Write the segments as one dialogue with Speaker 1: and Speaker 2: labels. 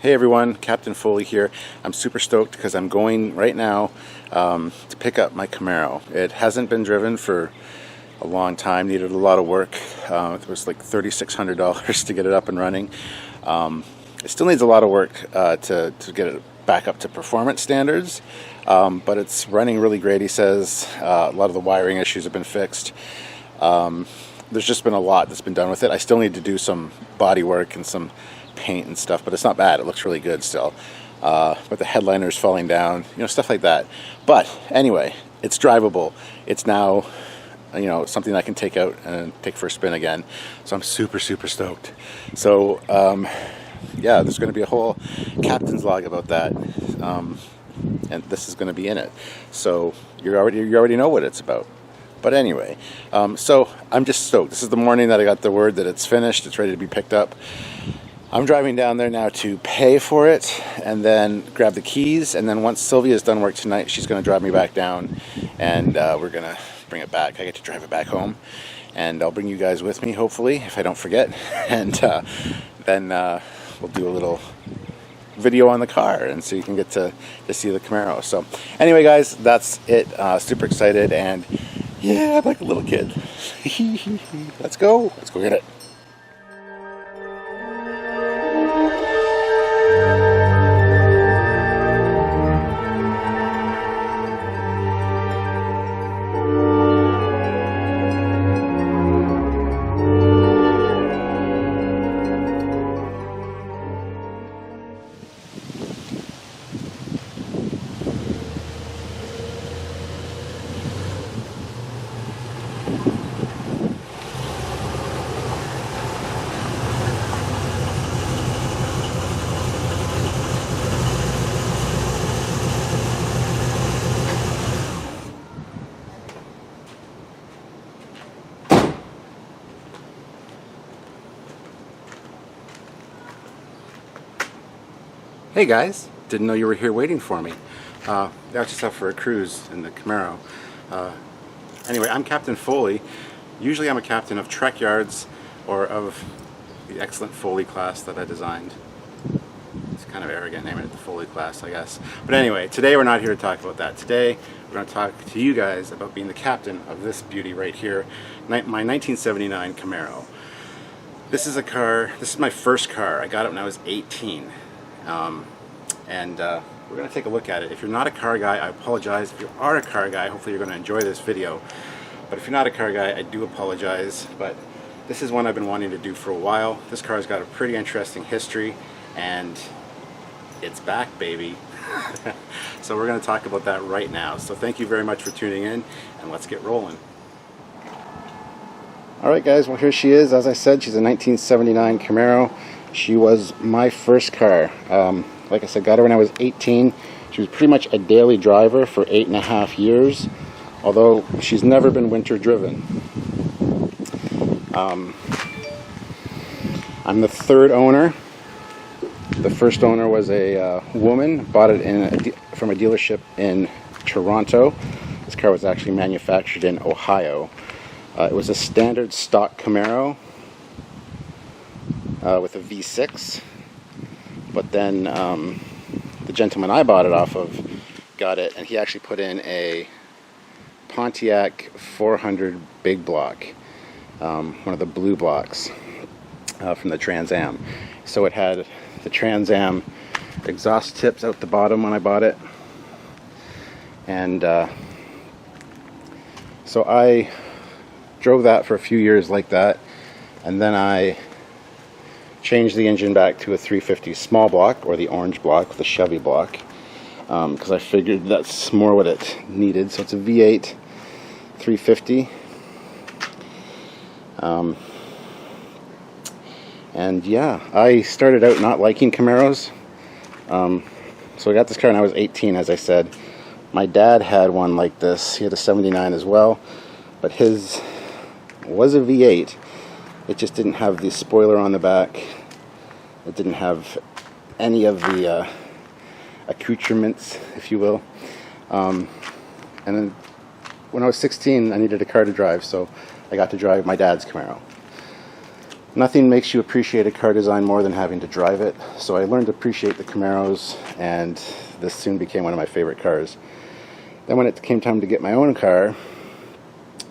Speaker 1: Hey everyone, Captain Foley here. I'm super stoked because I'm going right now to pick up my Camaro. It hasn't been driven for a long time, needed a lot of work. It was like $3,600 to get it up and running. It still needs a lot of work to get it back up to performance standards, but it's running really great, he says. A lot of the wiring issues have been fixed. There's just been a lot that's been done with it. I still need to do some body work and some paint and stuff, but it's not bad. It looks really good still. But the headliner's falling down, stuff like that. But anyway, it's drivable. It's now, something I can take out and take for a spin again. So I'm super stoked. So yeah, there's going to be a whole captain's log about that, and this is going to be in it. So you already know what it's about. But anyway, so I'm just stoked. This is the morning that I got the word that it's finished. It's ready to be picked up. I'm driving down there now to pay for it and then grab the keys. And then once Sylvia's done work tonight, she's going to drive me back down and we're going to bring it back. I get to drive it back home and I'll bring you guys with me, hopefully, if I don't forget. And then we'll do a little video on the car and so you can get to see the Camaro. So anyway, guys, that's it. Super excited and yeah, I'm like a little kid. Let's go get it. Hey guys, didn't know you were here waiting for me. I was just out for a cruise in the Camaro. Anyway, I'm Captain Foley. Usually I'm a captain of Trekyards or of the excellent Foley class that I designed. It's kind of arrogant naming it the Foley class, I guess. But anyway, today we're not here to talk about that. Today we're going to talk to you guys about being the captain of this beauty right here, my 1979 Camaro. This is a car, this is my first car. I got it when I was 18. We're going to take a look at it. If you're not a car guy, I apologize. If you are a car guy, hopefully you're going to enjoy this video. But if you're not a car guy, I do apologize. But this is one I've been wanting to do for a while. This car's got a pretty interesting history, and it's back, baby. So we're going to talk about that right now. So thank you very much for tuning in, and let's get rolling. Alright guys, well here she is. As I said, she's a 1979 Camaro. She was my first car. Like I said, got her when I was 18. She was pretty much a daily driver for 8.5 years, although she's never been winter driven. I'm the third owner. The first owner was a woman, bought it from a dealership in Toronto. This car was actually manufactured in Ohio. It was a standard stock Camaro with a V6, but then the gentleman I bought it off of got it, and he actually put in a Pontiac 400 big block, one of the blue blocks from the Trans Am. So it had the Trans Am exhaust tips out the bottom when I bought it, and so I drove that for a few years like that, and then I changed the engine back to a 350 small block, or the orange block, the Chevy block, because I figured that's more what it needed. So it's a V8 350, and yeah, I started out not liking Camaros, so I got this car when I was 18, as I said. My dad had one like this. He had a 79 as well, but his was a V8. It just didn't have the spoiler on the back. It didn't have any of the accoutrements, if you will. And then when I was 16, I needed a car to drive, so I got to drive my dad's Camaro. Nothing makes you appreciate a car design more than having to drive it. So I learned to appreciate the Camaros, and this soon became one of my favorite cars. Then when it came time to get my own car,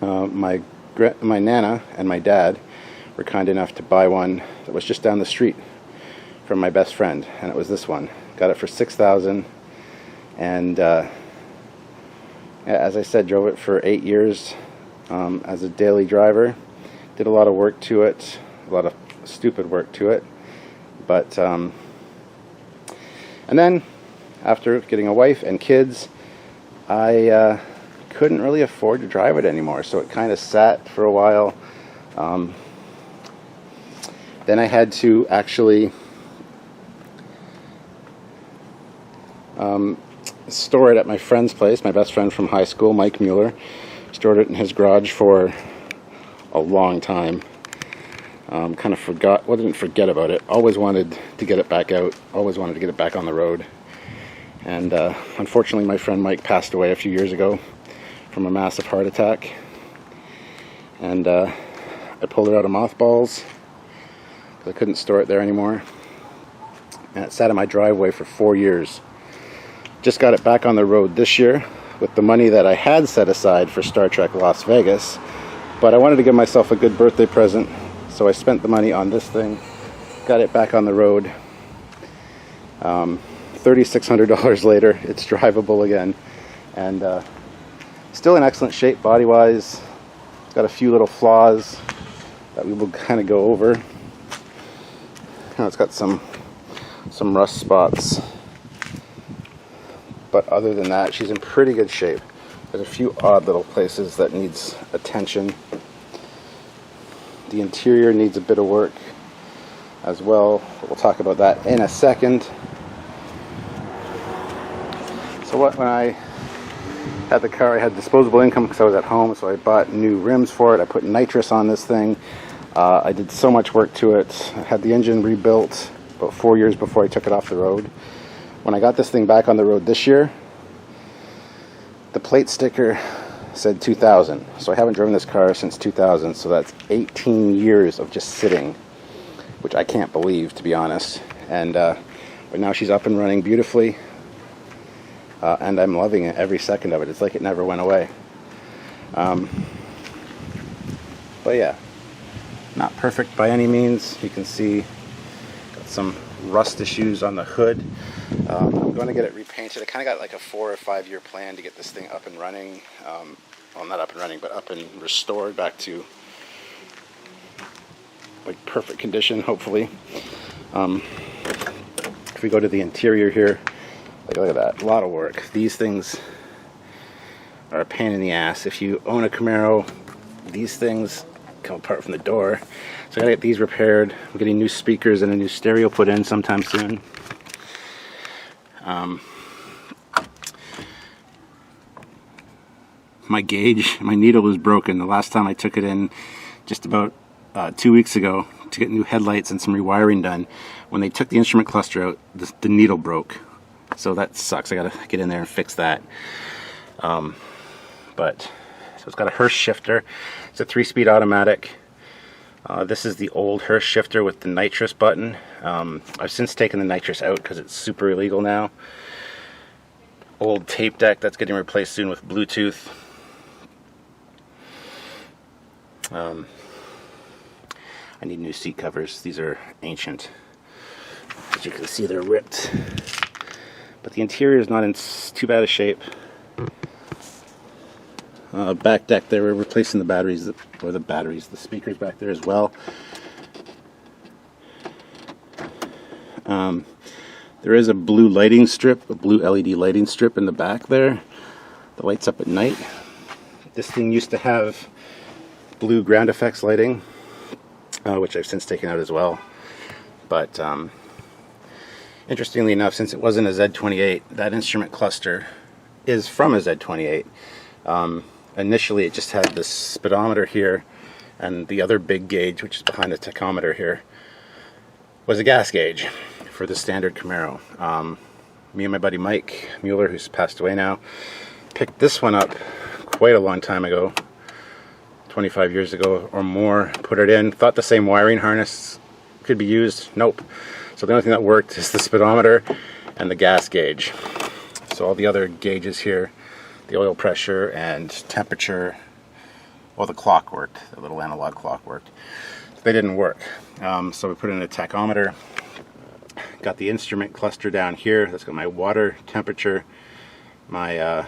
Speaker 1: my Nana and my dad were kind enough to buy one that was just down the street from my best friend, and it was this one. Got it for $6,000, and as I said, drove it for 8 years as a daily driver. Did a lot of work to it, a lot of stupid work to it, but and then after getting a wife and kids, I couldn't really afford to drive it anymore, so it kind of sat for a while. Then I had to actually store it at my friend's place, my best friend from high school, Mike Mueller. Stored it in his garage for a long time. Kind of forgot, well, didn't forget about it. Always wanted to get it back out. Always wanted to get it back on the road. And unfortunately, my friend Mike passed away a few years ago from a massive heart attack. And I pulled it out of mothballs because I couldn't store it there anymore. And it sat in my driveway for 4 years. Just got it back on the road this year with the money that I had set aside for Star Trek Las Vegas. But I wanted to give myself a good birthday present, so I spent the money on this thing. Got it back on the road. $3,600 later, it's drivable again. And still in excellent shape body-wise. It's got a few little flaws that we will kind of go over. It's got some rust spots. But other than that, she's in pretty good shape. There's a few odd little places that needs attention. The interior needs a bit of work as well. We'll talk about that in a second. So when I had the car, I had disposable income because I was at home, so I bought new rims for it. I put nitrous on this thing. I did so much work to it. I had the engine rebuilt about 4 years before I took it off the road. When I got this thing back on the road this year, the plate sticker said 2000. So I haven't driven this car since 2000, so that's 18 years of just sitting, which I can't believe, to be honest. And but now she's up and running beautifully, and I'm loving it every second of it. It's like it never went away. But yeah, not perfect by any means. You can see got some rust issues on the hood. I'm going to get it repainted. I kind of got like a 4 or 5 year plan to get this thing up and running. Well, not up and running, but up and restored back to like perfect condition, hopefully. If we go to the interior here, look at that, a lot of work. These things are a pain in the ass. If you own a Camaro, these things come apart from the door. So I gotta get these repaired. I'm getting new speakers and a new stereo put in sometime soon. My gauge, my needle was broken the last time I took it in, just about 2 weeks ago, to get new headlights and some rewiring done. When they took the instrument cluster out, the needle broke. So that sucks. I gotta get in there and fix that. So it's got a Hurst shifter. It's a 3-speed automatic. This is the old Hurst shifter with the nitrous button. I've since taken the nitrous out because it's super illegal now. Old tape deck that's getting replaced soon with Bluetooth. I need new seat covers. These are ancient. As you can see, they're ripped. But the interior is not in too bad a shape. Back deck there, we're replacing the batteries, the speakers back there as well. There is a blue lighting strip, a blue LED lighting strip in the back there that lights up at night. This thing used to have blue ground effects lighting, which I've since taken out as well. But interestingly enough, since it wasn't a Z28, that instrument cluster is from a Z28. Initially it just had this speedometer here, and the other big gauge, which is behind the tachometer here, was a gas gauge for the standard Camaro. Me and my buddy Mike Mueller, who's passed away now, picked this one up quite a long time ago 25 years ago or more. Put it in, thought the same wiring harness could be used. Nope. So the only thing that worked is the speedometer and the gas gauge. So all the other gauges here, the oil pressure and temperature, well, the clock worked, the little analog clock worked. They didn't work. So we put in a tachometer. Got the instrument cluster down here. That's got my water temperature, my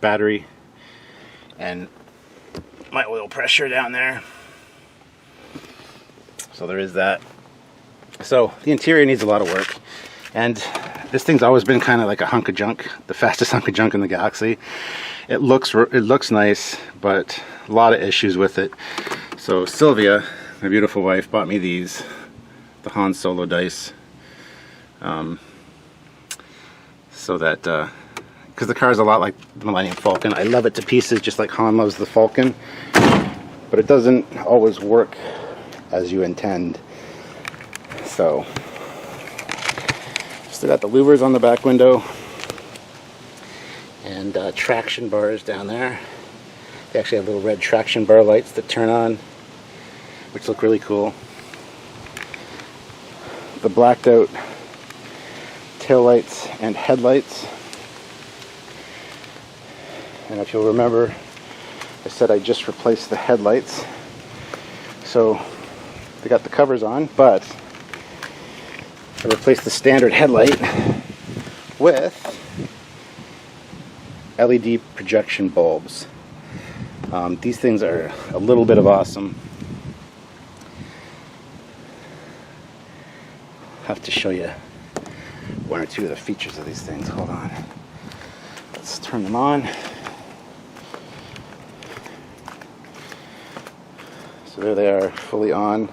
Speaker 1: battery, and my oil pressure down there. So there is that. So the interior needs a lot of work, and this thing's always been kind of like a hunk of junk, the fastest hunk of junk in the galaxy. It looks nice, but a lot of issues with it. So Sylvia, my beautiful wife, bought me these, the Han Solo dice, so that because the car is a lot like the Millennium Falcon. I love it to pieces, just like Han loves the Falcon, but it doesn't always work as you intend. So still got the louvers on the back window, and traction bars down there. They actually have little red traction bar lights that turn on, which look really cool. The blacked out tail lights and headlights. And if you'll remember, I said I just replaced the headlights. So they got the covers on, but I replaced the standard headlight with LED projection bulbs. These things are a little bit of awesome. I'll have to show you one or two of the features of these things. Hold on. Let's turn them on. So there they are, fully on.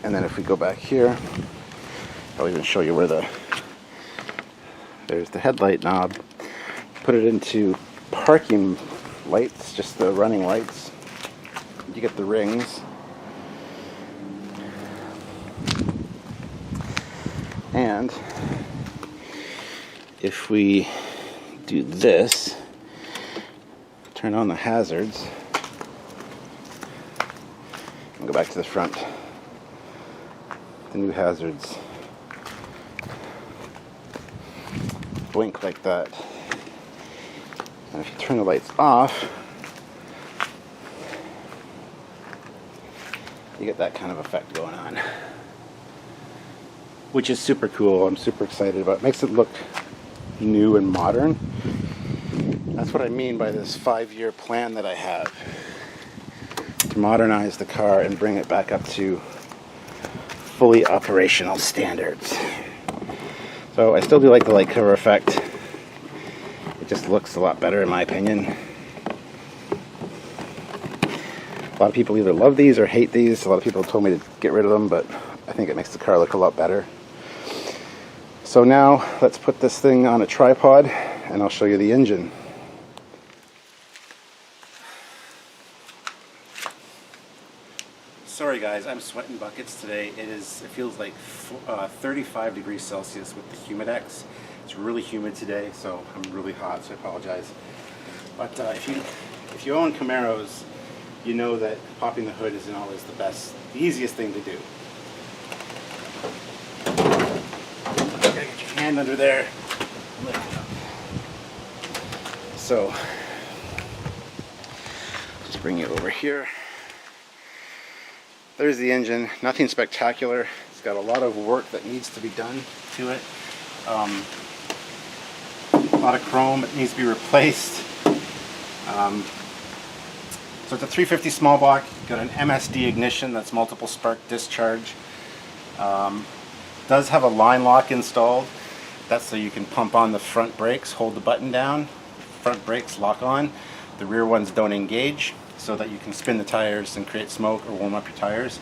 Speaker 1: And then if we go back here, I'll even show you where there's the headlight knob. Put it into parking lights, just the running lights. You get the rings. And if we do this, turn on the hazards, and go back to the front, the new hazards blink like that. And if you turn the lights off, you get that kind of effect going on, which is super cool. I'm super excited about it. Makes it look new and modern. That's what I mean by this 5-year plan that I have to modernize the car and bring it back up to fully operational standards. So I still do like the light cover effect. It just looks a lot better in my opinion. A lot of people either love these or hate these. A lot of people told me to get rid of them, but I think it makes the car look a lot better. So now let's put this thing on a tripod and I'll show you the engine. Sorry guys, I'm sweating buckets today. It feels like 35 degrees Celsius with the Humidex. It's really humid today, so I'm really hot, so I apologize. But if you own Camaros, you know that popping the hood isn't always the easiest thing to do. You gotta get your hand under there, lift it up. So, just bring it over here. There's the engine. Nothing spectacular. It's got a lot of work that needs to be done to it. A lot of chrome that needs to be replaced. So it's a 350 small block. Got an MSD ignition that's multiple spark discharge. Does have a line lock installed. That's so you can pump on the front brakes, hold the button down, front brakes lock on. The rear ones don't engage, so that you can spin the tires and create smoke or warm up your tires.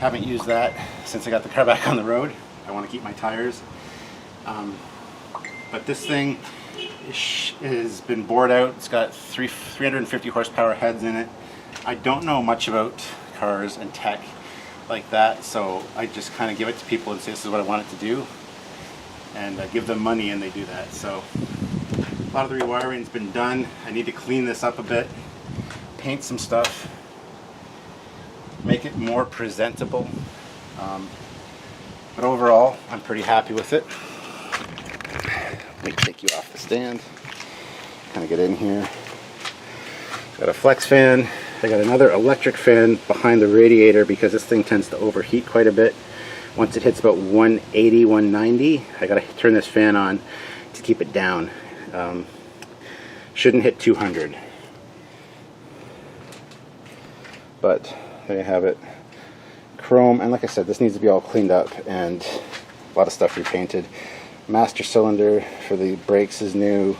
Speaker 1: Haven't used that since I got the car back on the road. I want to keep my tires. But this thing has been bored out. It's got 350 horsepower heads in it. I don't know much about cars and tech like that, so I just kind of give it to people and say this is what I want it to do, and I give them money and they do that. So A lot of the rewiring's been done. I need to clean this up a bit, paint some stuff, make it more presentable. But overall, I'm pretty happy with it. Let me take you off the stand. Kind of get in here. Got a flex fan. I got another electric fan behind the radiator because this thing tends to overheat quite a bit. Once it hits about 180, 190, I gotta turn this fan on to keep it down. Shouldn't hit 200. But there you have it. Chrome, and like I said, this needs to be all cleaned up and a lot of stuff repainted. Master cylinder for the brakes is new.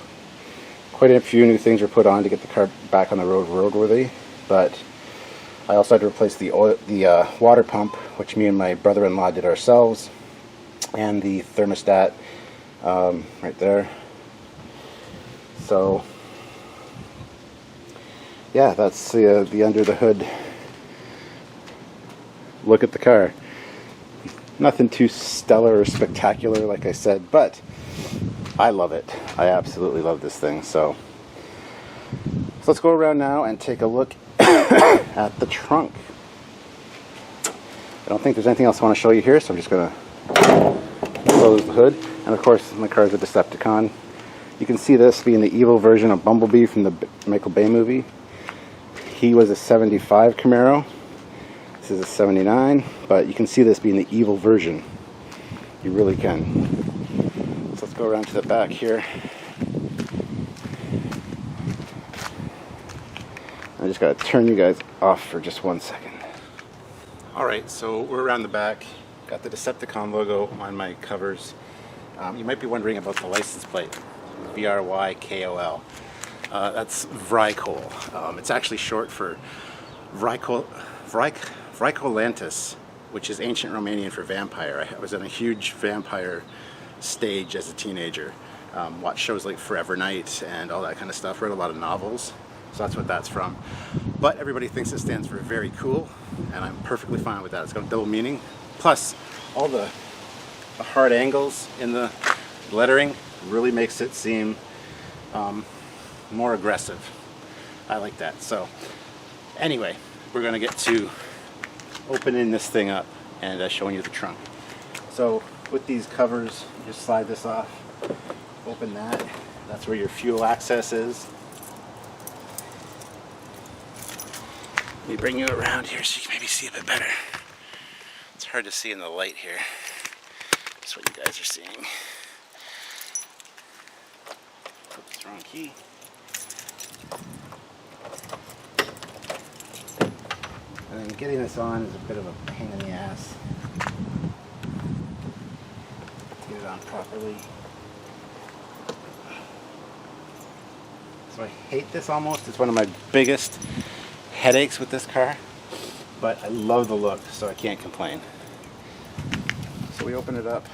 Speaker 1: Quite a few new things were put on to get the car back on the road roadworthy. But I also had to replace the water pump, which me and my brother-in-law did ourselves, and the thermostat right there. So yeah, that's the under the hood look at the car. Nothing too stellar or spectacular, like I said, but I love it. I absolutely love this thing. So let's go around now and take a look at the trunk. I don't think there's anything else I want to show you here, so I'm just going to close the hood. And of course, my car is a Decepticon. You can see this being the evil version of Bumblebee from the Michael Bay movie. He was a 75 Camaro. This is a 79, but you can see this being the evil version. You really can. So let's go around to the back here. I just gotta turn you guys off for just 1 second. Alright, so we're around the back. Got the Decepticon logo on my covers. You might be wondering about the license plate. VRYKOL. That's Vrykol. It's actually short for Vrykolantis, which is ancient Romanian for vampire. I was on a huge vampire stage as a teenager. Watched shows like Forever Night and all that kind of stuff. Read a lot of novels. So that's what that's from. But everybody thinks it stands for very cool, and I'm perfectly fine with that. It's got a double meaning. Plus, all the hard angles in the lettering really makes it seem more aggressive. I like that. So anyway, we're going to get to opening this thing up and showing you the trunk. So with these covers, you just slide this off, open that. That's where your fuel access is. Let me bring you around here so you can maybe see a bit better. It's hard to see in the light here. That's what you guys are seeing. Oops, wrong key. And then getting this on is a bit of a pain in the ass. Get it on properly. So I hate this almost. It's one of my biggest headaches with this car, but I love the look, so I can't complain. So we open it up.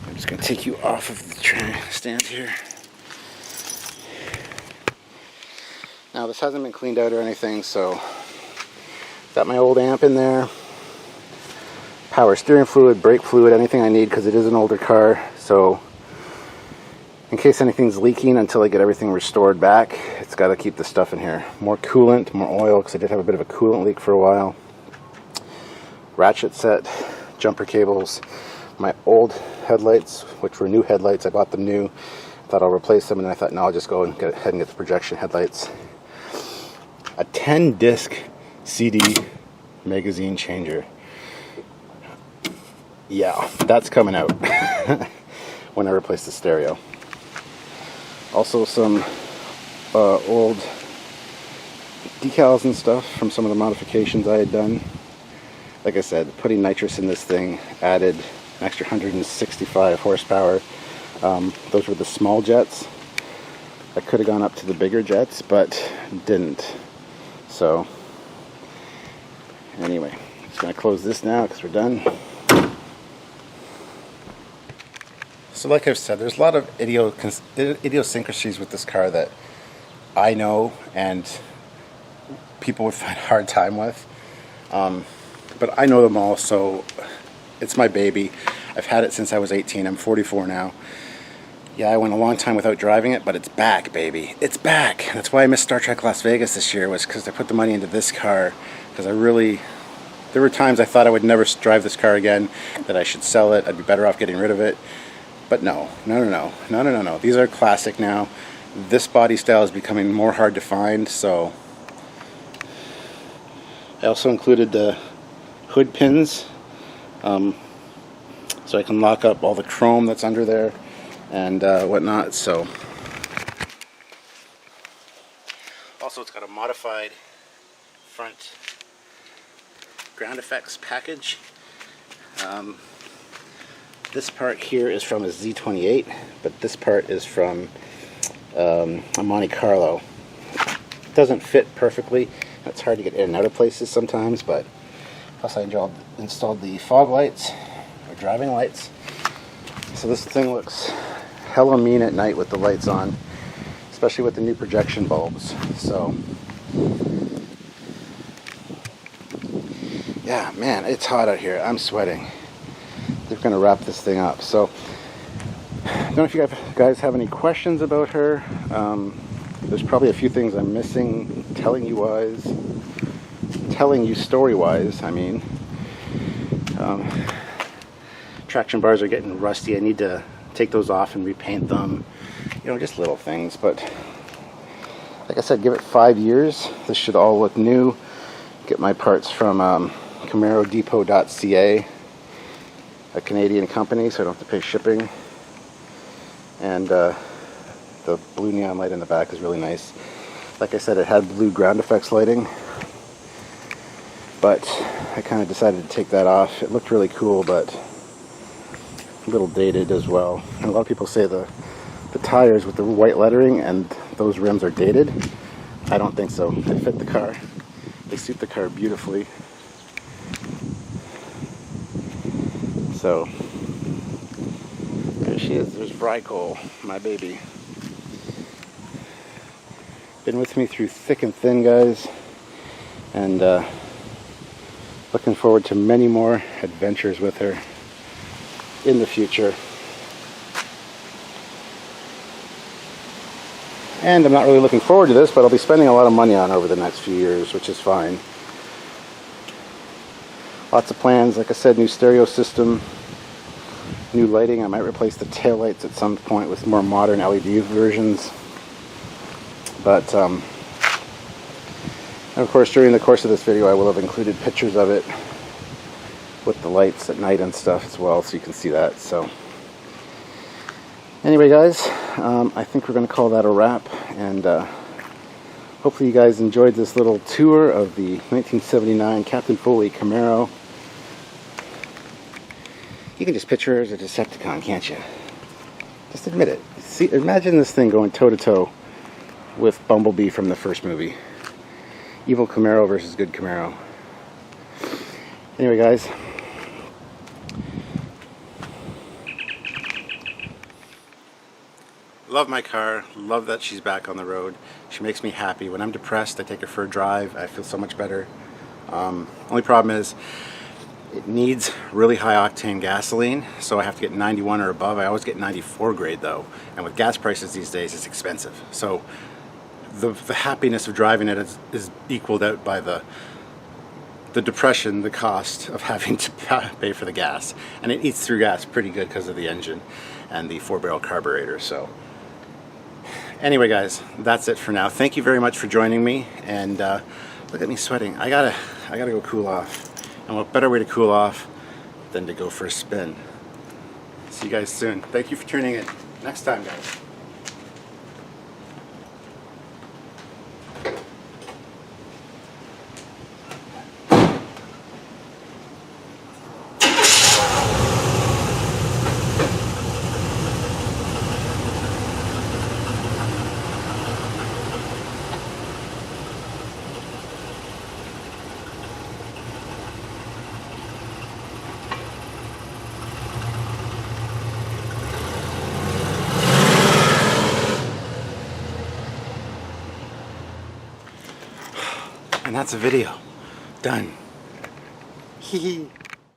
Speaker 1: I'm just going to take you off of the stand here. Now this hasn't been cleaned out or anything, so got my old amp in there, power steering fluid, brake fluid, anything I need because it is an older car. So in case anything's leaking until I get everything restored back, it's got to keep the stuff in here. More coolant, more oil, because I did have a bit of a coolant leak for a while. Ratchet set, jumper cables, my old headlights, which were new headlights. I bought them new. I thought I'll replace them, and then I thought, no, I'll just go and get ahead and get the projection headlights. A 10-disc CD magazine changer. Yeah, that's coming out when I replace the stereo. Also some old decals and stuff from some of the modifications I had done. Like I said, putting nitrous in this thing added an extra 165 horsepower. Those were the small jets. I could have gone up to the bigger jets, but didn't. So anyway, just going to close this now because we're done. So like I've said, there's a lot of idiosyncrasies with this car that I know and people would find a hard time with. But I know them all, so it's my baby. I've had it since I was 18. I'm 44 now. Yeah, I went a long time without driving it, but it's back, baby. It's back. That's why I missed Star Trek Las Vegas this year, was because I put the money into this car. Because there were times I thought I would never drive this car again, that I should sell it, I'd be better off getting rid of it. But no. These are classic now. This body style is becoming more hard to find, so I also included the hood pins, so I can lock up all the chrome that's under there and whatnot. So also it's got a modified front ground effects package. This part here is from a Z28, but this part is from a Monte Carlo. It doesn't fit perfectly. It's hard to get in and out of places sometimes, but plus I installed the fog lights, or driving lights. So this thing looks hella mean at night with the lights on, especially with the new projection bulbs. So yeah, man, it's hot out here. I'm sweating. They're going to wrap this thing up. So I don't know if you guys have any questions about her. There's probably a few things I'm missing, telling you story-wise, I mean. Traction bars are getting rusty. I need to take those off and repaint them. You know, just little things. But like I said, give it 5 years. This should all look new. Get my parts from CamaroDepot.ca, a Canadian company, so I don't have to pay shipping. And the blue neon light in the back is really nice. Like I said, it had blue ground effects lighting, but I kind of decided to take that off. It looked really cool, but a little dated as well. And a lot of people say the tires with the white lettering and those rims are dated. I don't think so. They fit the car. They suit the car beautifully. So there she is. There's Vrykol, my baby. Been with me through thick and thin, guys, and looking forward to many more adventures with her in the future. And I'm not really looking forward to this, but I'll be spending a lot of money on over the next few years, which is fine. Lots of plans. Like I said, new stereo system, new lighting. I might replace the taillights at some point with more modern LED versions. But, and of course, during the course of this video, I will have included pictures of it with the lights at night and stuff as well, so you can see that. So, anyway, guys, I think we're going to call that a wrap, and hopefully you guys enjoyed this little tour of the 1979 Captain Foley Camaro. You can just picture her as a Decepticon, can't you? Just admit it. See, imagine this thing going toe-to-toe with Bumblebee from the first movie. Evil Camaro versus good Camaro. Anyway, guys. Love my car. Love that she's back on the road. She makes me happy. When I'm depressed, I take her for a drive. I feel so much better. Only problem is it needs really high octane gasoline, so I have to get 91 or above. I always get 94 grade though, and with gas prices these days, it's expensive. So the happiness of driving it is equaled out by the depression, the cost of having to pay for the gas. And it eats through gas pretty good because of the engine and the 4-barrel carburetor. So anyway, guys, that's it for now. Thank you very much for joining me, and look at me sweating. I gotta go cool off. And what better way to cool off than to go for a spin. See you guys soon. Thank you for tuning in. Next time, guys. And that's a video. Done. Hee hee.